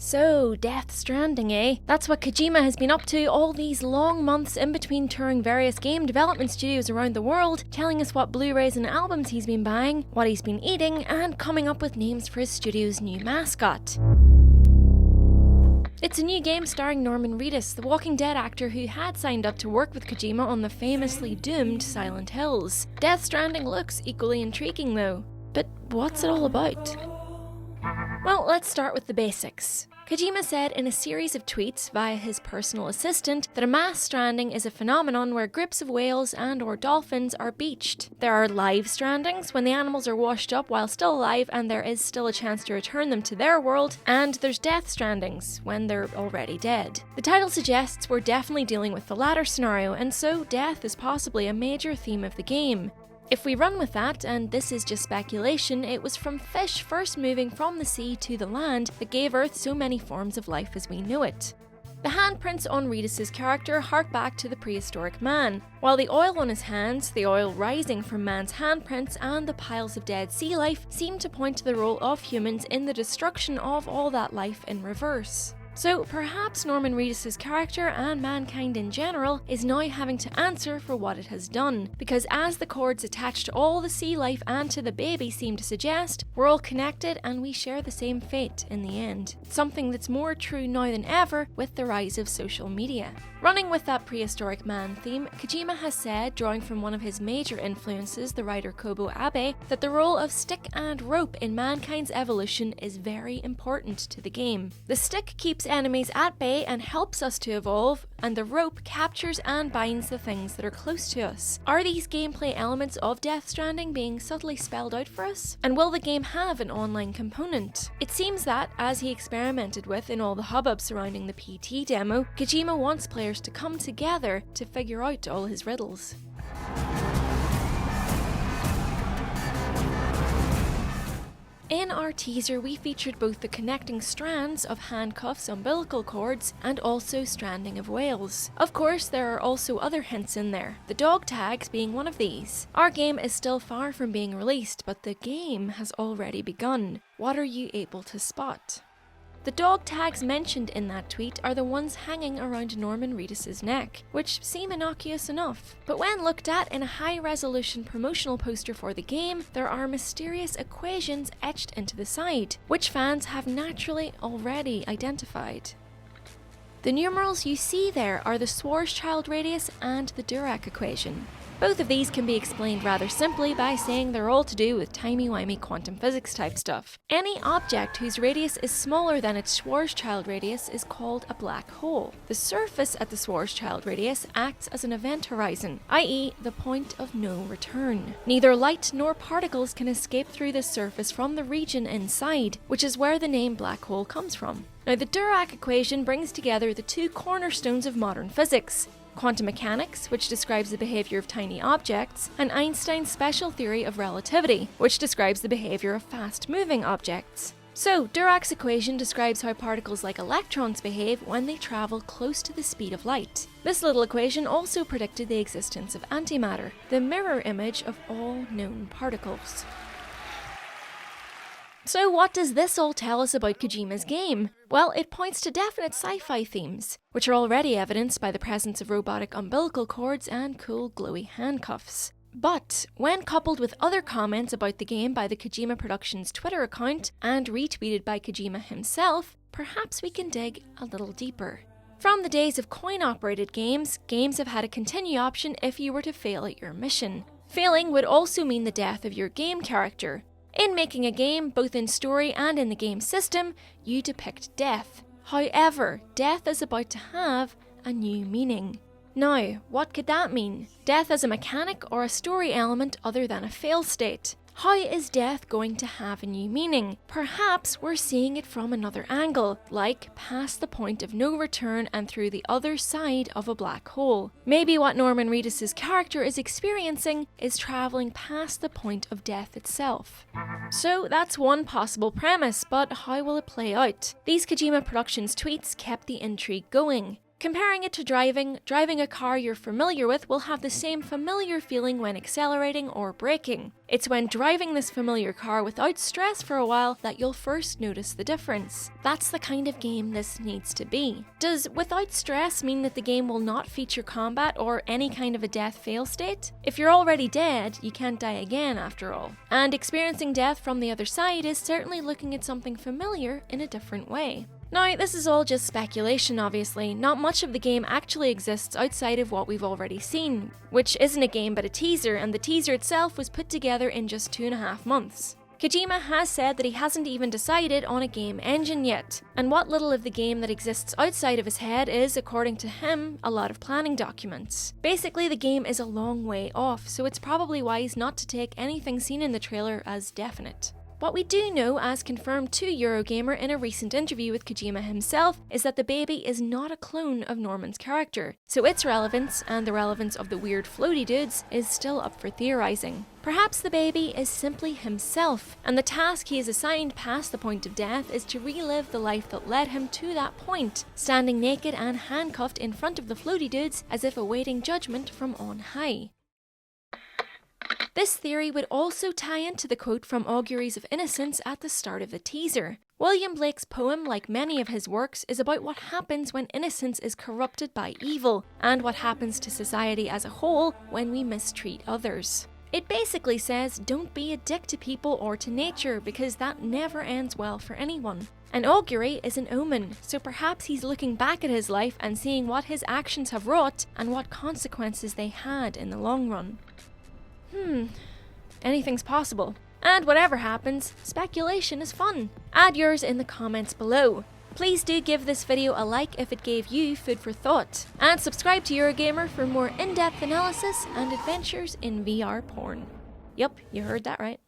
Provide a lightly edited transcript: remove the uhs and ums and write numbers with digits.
So, Death Stranding, eh? That's what Kojima has been up to all these long months in between touring various game development studios around the world, telling us what Blu-rays and albums he's been buying, what he's been eating, and coming up with names for his studio's new mascot. It's a new game starring Norman Reedus, the Walking Dead actor who had signed up to work with Kojima on the famously doomed Silent Hills. Death Stranding looks equally intriguing though. But what's it all about? Well, let's start with the basics. Kojima said in a series of tweets via his personal assistant that a mass stranding is a phenomenon where groups of whales and or dolphins are beached. There are live strandings, when the animals are washed up while still alive and there is still a chance to return them to their world, and there's death strandings, when they're already dead. The title suggests we're definitely dealing with the latter scenario, and so death is possibly a major theme of the game. If we run with that, and this is just speculation, it was from fish first moving from the sea to the land that gave Earth so many forms of life as we know it. The handprints on Reedus' character hark back to the prehistoric man, while the oil on his hands, the oil rising from man's handprints, and the piles of dead sea life seem to point to the role of humans in the destruction of all that life in reverse. So perhaps Norman Reedus' character and mankind in general is now having to answer for what it has done, because as the cords attached to all the sea life and to the baby seem to suggest, we're all connected and we share the same fate in the end. Something that's more true now than ever with the rise of social media. Running with that prehistoric man theme, Kojima has said, drawing from one of his major influences, the writer Kobo Abe, that the role of stick and rope in mankind's evolution is very important to the game. The stick keeps enemies at bay and helps us to evolve, and the rope captures and binds the things that are close to us. Are these gameplay elements of Death Stranding being subtly spelled out for us? And will the game have an online component? It seems that, as he experimented with in all the hubbub surrounding the PT demo, Kojima wants players to come together to figure out all his riddles. In our teaser, we featured both the connecting strands of handcuffs, umbilical cords, and also stranding of whales. Of course, there are also other hints in there, the dog tags being one of these. Our game is still far from being released, but the game has already begun. What are you able to spot? The dog tags mentioned in that tweet are the ones hanging around Norman Reedus' neck, which seem innocuous enough. But when looked at in a high-resolution promotional poster for the game, there are mysterious equations etched into the side, which fans have naturally already identified. The numerals you see there are the Schwarzschild radius and the Dirac equation. Both of these can be explained rather simply by saying they're all to do with timey-wimey quantum physics type stuff. Any object whose radius is smaller than its Schwarzschild radius is called a black hole. The surface at the Schwarzschild radius acts as an event horizon, i.e. the point of no return. Neither light nor particles can escape through this surface from the region inside, which is where the name black hole comes from. Now, the Dirac equation brings together the two cornerstones of modern physics: quantum mechanics, which describes the behavior of tiny objects, and Einstein's special theory of relativity, which describes the behavior of fast-moving objects. So, Dirac's equation describes how particles like electrons behave when they travel close to the speed of light. This little equation also predicted the existence of antimatter, the mirror image of all known particles. So what does this all tell us about Kojima's game? Well, it points to definite sci-fi themes, which are already evidenced by the presence of robotic umbilical cords and cool glowy handcuffs. But when coupled with other comments about the game by the Kojima Productions Twitter account and retweeted by Kojima himself, perhaps we can dig a little deeper. From the days of coin-operated games, games have had a continue option if you were to fail at your mission. Failing would also mean the death of your game character. In making a game, both in story and in the game system, you depict death. However, death is about to have a new meaning. Now, what could that mean? Death as a mechanic or a story element other than a fail state? How is death going to have a new meaning? Perhaps we're seeing it from another angle, like past the point of no return and through the other side of a black hole. Maybe what Norman Reedus' character is experiencing is travelling past the point of death itself. So that's one possible premise, but how will it play out? These Kojima Productions tweets kept the intrigue going. Comparing it to driving a car you're familiar with will have the same familiar feeling when accelerating or braking. It's when driving this familiar car without stress for a while that you'll first notice the difference. That's the kind of game this needs to be. Does without stress mean that the game will not feature combat or any kind of a death fail state? If you're already dead, you can't die again after all. And experiencing death from the other side is certainly looking at something familiar in a different way. Now, this is all just speculation obviously, not much of the game actually exists outside of what we've already seen, which isn't a game but a teaser, and the teaser itself was put together in just 2.5 months. Kojima has said that he hasn't even decided on a game engine yet, and what little of the game that exists outside of his head is, according to him, a lot of planning documents. Basically, the game is a long way off, so it's probably wise not to take anything seen in the trailer as definite. What we do know, as confirmed to Eurogamer in a recent interview with Kojima himself, is that the baby is not a clone of Norman's character, so its relevance, and the relevance of the weird floaty dudes, is still up for theorizing. Perhaps the baby is simply himself, and the task he is assigned past the point of death is to relive the life that led him to that point, standing naked and handcuffed in front of the floaty dudes as if awaiting judgment from on high. This theory would also tie into the quote from Auguries of Innocence at the start of the teaser. William Blake's poem, like many of his works, is about what happens when innocence is corrupted by evil, and what happens to society as a whole when we mistreat others. It basically says, don't be a dick to people or to nature, because that never ends well for anyone. An augury is an omen, so perhaps he's looking back at his life and seeing what his actions have wrought and what consequences they had in the long run. Anything's possible. And whatever happens, speculation is fun. Add yours in the comments below. Please do give this video a like if it gave you food for thought. And subscribe to Eurogamer for more in-depth analysis and adventures in VR porn. Yup, you heard that right.